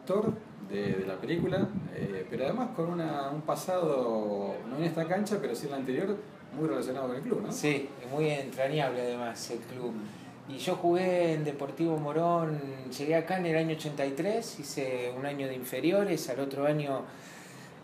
actor de la película, pero además con un pasado, no en esta cancha, pero sí en la anterior, muy relacionado con el club, ¿no? Sí, muy entrañable además el club. Y yo jugué en Deportivo Morón, llegué acá en el año 83, hice un año de inferiores, al otro año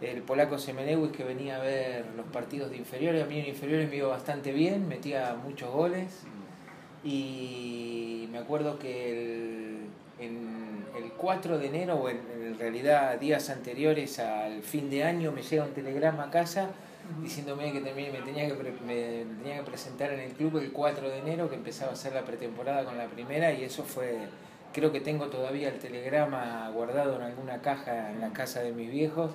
el polaco Semenewis que venía a ver los partidos de inferiores, a mí en inferiores me iba bastante bien, metía muchos goles y me acuerdo que en el 4 de enero, o en realidad días anteriores al fin de año, me llega un telegrama a casa diciéndome que me tenía que presentar en el club el 4 de enero, que empezaba a hacer la pretemporada con la primera, y eso fue, creo que tengo todavía el telegrama guardado en alguna caja en la casa de mis viejos,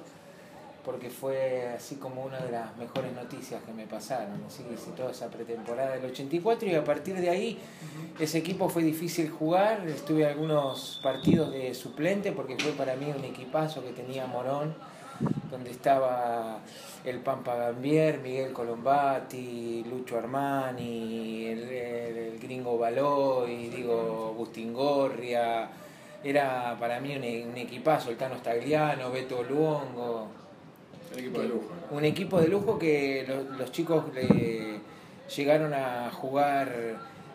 porque fue así como una de las mejores noticias que me pasaron. Así que hice toda esa pretemporada del 84 y a partir de ahí ese equipo fue difícil jugar. Estuve algunos partidos de suplente porque fue para mí un equipazo que tenía Morón, donde estaba el Pampa Gambier, Miguel Colombati, Lucho Armani, el Gringo Baloy, digo, Bustingorria. Era para mí un equipazo, el Tano Stagliano, Beto Luongo. Un equipo de lujo, ¿no? Un equipo de lujo que los chicos llegaron a jugar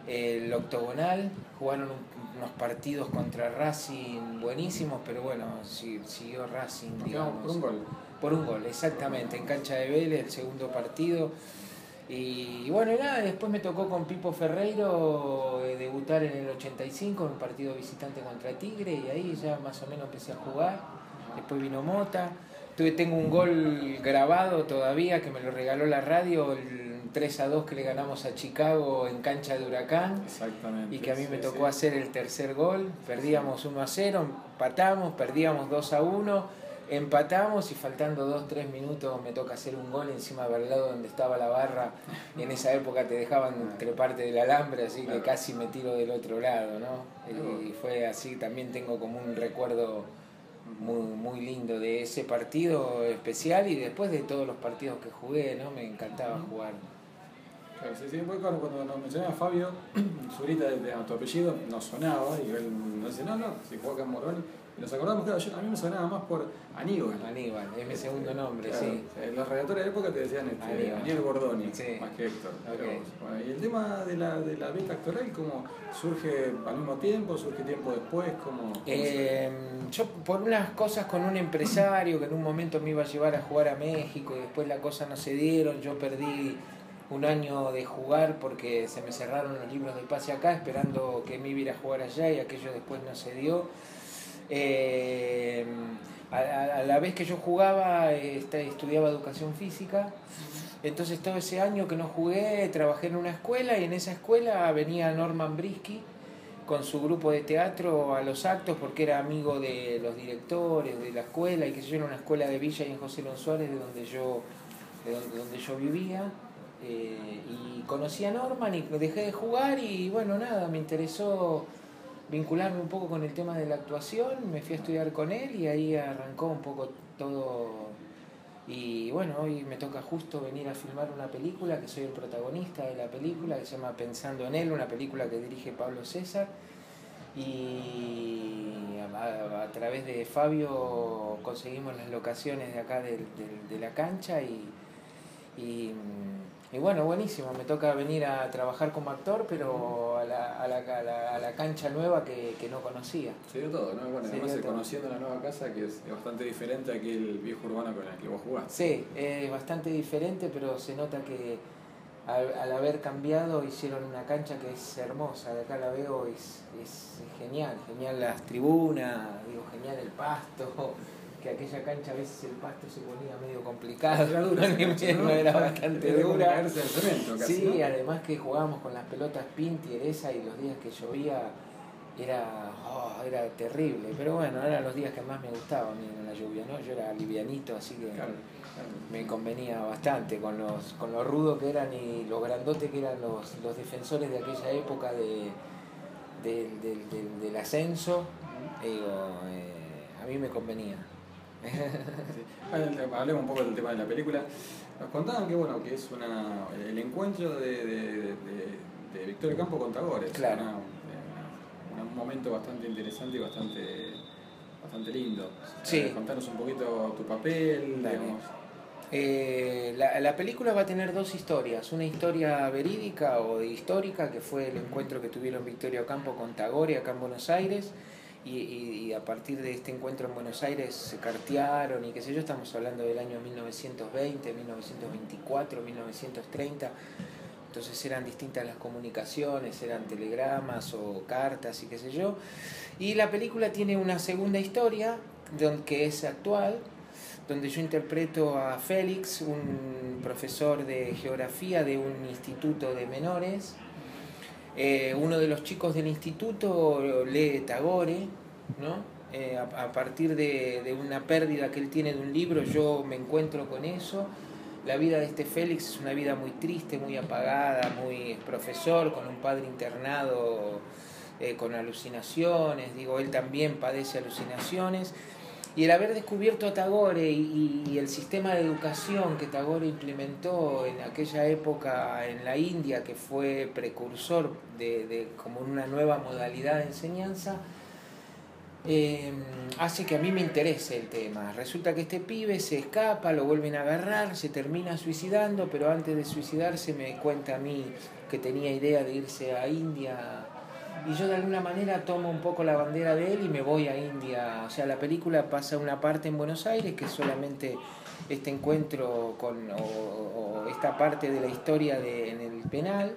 el octogonal, jugaron unos partidos contra Racing buenísimos, pero bueno, siguió Racing, digamos. Por un gol. Por un gol, exactamente, en cancha de Vélez, el segundo partido. Y bueno, nada, después me tocó con Pipo Ferreiro debutar en el 85 en un partido visitante contra Tigre, y ahí ya más o menos empecé a jugar. Después vino Mota. Tengo un gol grabado todavía que me lo regaló la radio, el 3-2 que le ganamos a Chicago en cancha de Huracán. Exactamente. Y que a mí me tocó hacer el tercer gol. Perdíamos 1-0, empatamos, perdíamos 2-1, empatamos y faltando 2-3 minutos me toca hacer un gol encima del lado donde estaba la barra. En esa época te dejaban treparte del alambre, así que casi me tiro del otro lado, ¿no? Y fue así, también tengo como un recuerdo muy lindo de ese partido especial y después de todos los partidos que jugué, ¿no? Me encantaba jugar. Claro, sí, cuando nos mencionaba Fabio Zurita de tu apellido, nos sonaba y él nos dice, no, si jugó acá en Morón. Y nos acordamos, claro, a mí me sonaba más por Aníbal. Aníbal, es mi segundo nombre, claro, sí. Los redactores de época te decían Aníbal Bordoni, sí, más que Héctor. Okay. Bueno, y el tema de la beca actoral, ¿cómo surge al mismo tiempo? ¿Surge tiempo después? ¿Cómo yo por unas cosas con un empresario que en un momento me iba a llevar a jugar a México y después las cosas no se dieron, yo perdí un año de jugar porque se me cerraron los libros de pase acá esperando que me iba a jugar allá y aquello después no se dio. A la vez que yo jugaba estudiaba educación física, entonces todo ese año que no jugué trabajé en una escuela y en esa escuela venía Norman Brisky con su grupo de teatro a los actos porque era amigo de los directores de la escuela y que yo era una escuela de Villa y en José Lon Suárez de donde yo vivía. Y conocí a Norman y dejé de jugar y bueno, nada, me interesó vincularme un poco con el tema de la actuación, me fui a estudiar con él y ahí arrancó un poco todo. Y bueno, hoy me toca justo venir a filmar una película, que soy el protagonista de la película, que se llama Pensando en él, una película que dirige Pablo César. Y a través de Fabio conseguimos las locaciones de acá de la cancha y bueno, buenísimo, me toca venir a trabajar como actor, pero a la cancha nueva que no conocía. Se dio todo, ¿no? Bueno, además conociendo la nueva casa que es bastante diferente a aquel viejo urbano con el que vos jugás. Sí, es bastante diferente, pero se nota que al haber cambiado hicieron una cancha que es hermosa, de acá la veo, es genial las tribunas, genial el pasto. Que aquella cancha a veces el pasto se ponía medio complicado, era dura, en invierno era bastante dura. Cemento, casi, sí, ¿no? Además que jugábamos con las pelotas Pintier esa y los días que llovía era terrible, pero bueno, eran los días que más me gustaba a mí en la lluvia, ¿no? Yo era livianito, así que claro. Me convenía bastante con lo rudo que eran y lo grandote que eran los defensores de aquella época del ascenso, a mí me convenía. Sí. Hablemos un poco del tema de la película. Nos contaban que que es el encuentro de Victoria Campo con Tagore. Claro. Un momento bastante interesante y bastante bastante lindo. Sí. Contanos un poquito tu papel, Dale. digamos. La película va a tener dos historias, una historia verídica o histórica, que fue el encuentro que tuvieron Victoria Ocampo con Tagore acá en Buenos Aires, y a partir de este encuentro en Buenos Aires se cartearon y qué sé yo, estamos hablando del año 1920, 1924, 1930, entonces eran distintas las comunicaciones, eran telegramas o cartas y qué sé yo, y la película tiene una segunda historia que es actual, donde yo interpreto a Félix, un profesor de geografía de un instituto de menores. Uno de los chicos del instituto lee Tagore, ¿no? A partir de una pérdida que él tiene de un libro, yo me encuentro con eso. La vida de este Félix es una vida muy triste, muy apagada, muy profesor, con un padre internado con alucinaciones, digo, él también padece alucinaciones. Y el haber descubierto a Tagore y el sistema de educación que Tagore implementó en aquella época en la India, que fue precursor de como una nueva modalidad de enseñanza, hace que a mí me interese el tema. Resulta que este pibe se escapa, lo vuelven a agarrar, se termina suicidando, pero antes de suicidarse me cuenta a mí que tenía idea de irse a India. Y yo de alguna manera tomo un poco la bandera de él y me voy a India. O sea, la película pasa una parte en Buenos Aires, que es solamente este encuentro o esta parte de la historia en el penal.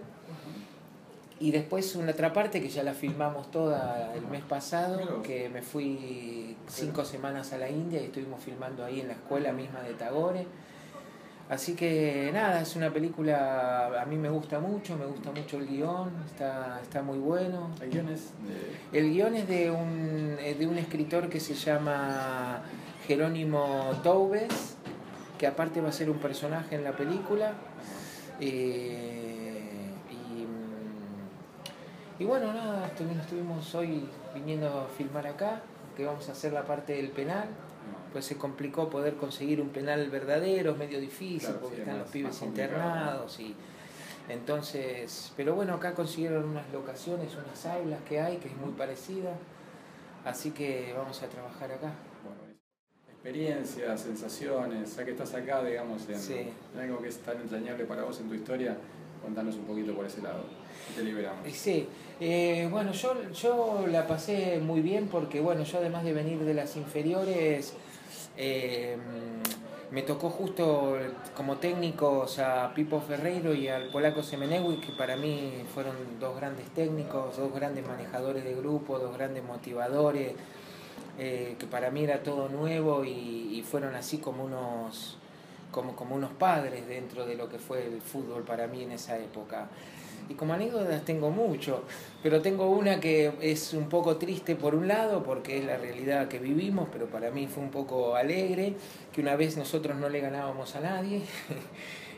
Y después una otra parte que ya la filmamos toda el mes pasado, que me fui 5 semanas a la India y estuvimos filmando ahí en la escuela misma de Tagore. Así que nada, es una película, a mí me gusta mucho el guión, está muy bueno. ¿El guión es El guión es de un escritor que se llama Jerónimo Toubes, que aparte va a ser un personaje en la película. Y bueno, nada, estuvimos hoy viniendo a filmar acá, que vamos a hacer la parte del penal. Pues se complicó poder conseguir un penal verdadero, es medio difícil, claro, porque sí, están los pibes internados y entonces, pero bueno, acá consiguieron unas locaciones, unas aulas que hay, que es muy parecida, así que vamos a trabajar acá. Bueno, experiencias, sensaciones, ya que estás acá, digamos, en algo que es tan entrañable para vos en tu historia, contanos un poquito por ese lado, te liberamos. Sí, bueno, yo la pasé muy bien porque, bueno, yo además de venir de las inferiores, me tocó justo como técnicos a Pipo Ferreiro y al polaco Semenewicz, que para mí fueron dos grandes técnicos, dos grandes manejadores de grupo, dos grandes motivadores, que para mí era todo nuevo y fueron así como unos padres dentro de lo que fue el fútbol para mí en esa época. Y como anécdotas tengo mucho, pero tengo una que es un poco triste por un lado, porque es la realidad que vivimos, pero para mí fue un poco alegre, que una vez nosotros no le ganábamos a nadie.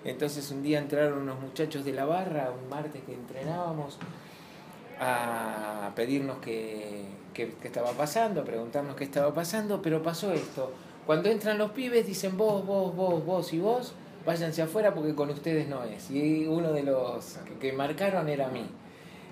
Entonces un día entraron unos muchachos de la barra, un martes que entrenábamos, a pedirnos qué estaba pasando, a preguntarnos qué estaba pasando, pero pasó esto. Cuando entran los pibes dicen vos y vos, váyanse afuera porque con ustedes no es. Y uno de los que marcaron era a mí.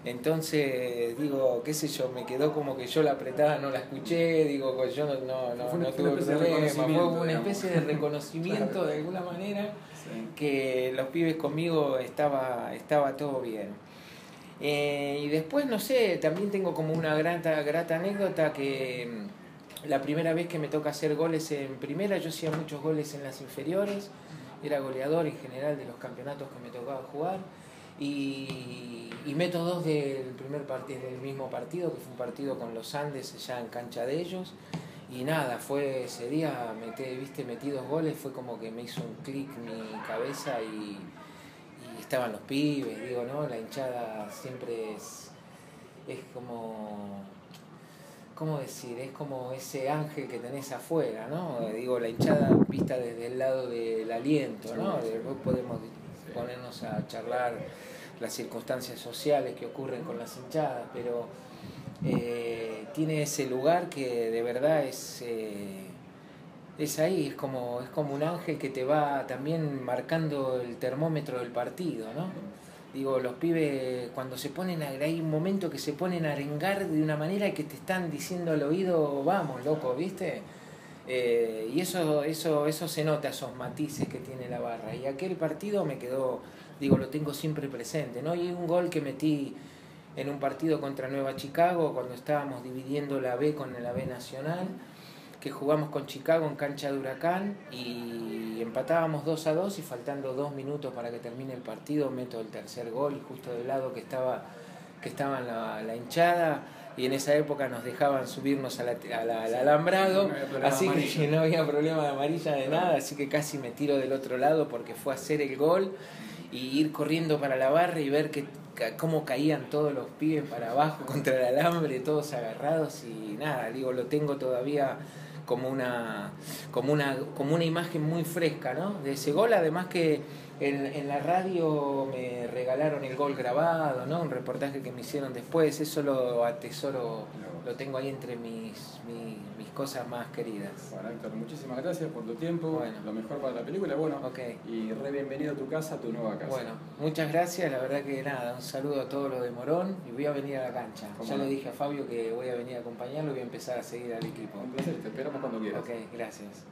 Entonces, digo, qué sé yo, me quedó como que yo la apretaba, no la escuché, digo, pues yo no tuve problema, fue una especie de reconocimiento claro, de alguna manera, sí, que los pibes conmigo estaba todo bien. Y después, no sé, también tengo como una grata anécdota que la primera vez que me toca hacer goles en primera, yo hacía muchos goles en las inferiores, era goleador en general de los campeonatos que me tocaba jugar y meto 2 del mismo partido, que fue un partido con los Andes ya en cancha de ellos, y nada, fue ese día metí 2 goles, fue como que me hizo un clic mi cabeza y estaban los pibes, digo, ¿no? La hinchada siempre es como, ¿cómo decir? Es como ese ángel que tenés afuera, ¿no? Digo, la hinchada vista desde el lado del aliento, ¿no? Después podemos ponernos a charlar las circunstancias sociales que ocurren con las hinchadas, pero tiene ese lugar que de verdad es ahí, es como un ángel que te va también marcando el termómetro del partido, ¿no? Digo, los pibes cuando se ponen hay un momento que se ponen a arengar de una manera que te están diciendo al oído, vamos, loco, ¿viste? Y eso se nota, esos matices que tiene la barra. Y aquel partido me quedó, digo, lo tengo siempre presente, ¿no? Y un gol que metí en un partido contra Nueva Chicago, cuando estábamos dividiendo la B con la B Nacional, que jugamos con Chicago en cancha de Huracán y empatábamos 2-2 y faltando 2 minutos para que termine el partido meto el tercer gol justo del lado que estaba la hinchada, y en esa época nos dejaban subirnos al alambrado, así que no había problema de amarilla de nada, así que casi me tiro del otro lado porque fue a hacer el gol y ir corriendo para la barra y ver cómo caían todos los pibes para abajo contra el alambre, todos agarrados, y nada, digo, lo tengo todavía como una imagen muy fresca, ¿no? De ese gol, además que en la radio me regalaron el gol grabado, ¿no? Un reportaje que me hicieron después, eso lo atesoro, lo tengo ahí entre mis cosas más queridas. Bueno, Héctor, muchísimas gracias por tu tiempo, bueno, lo mejor para la película, bueno, okay. Y bienvenido a tu casa, a tu nueva casa. Bueno, muchas gracias, la verdad que nada, un saludo a todos los de Morón y voy a venir a la cancha. Ya le dije a Fabio que voy a venir a acompañarlo y voy a empezar a seguir al equipo. Un placer, te esperamos cuando quieras. Ok, gracias.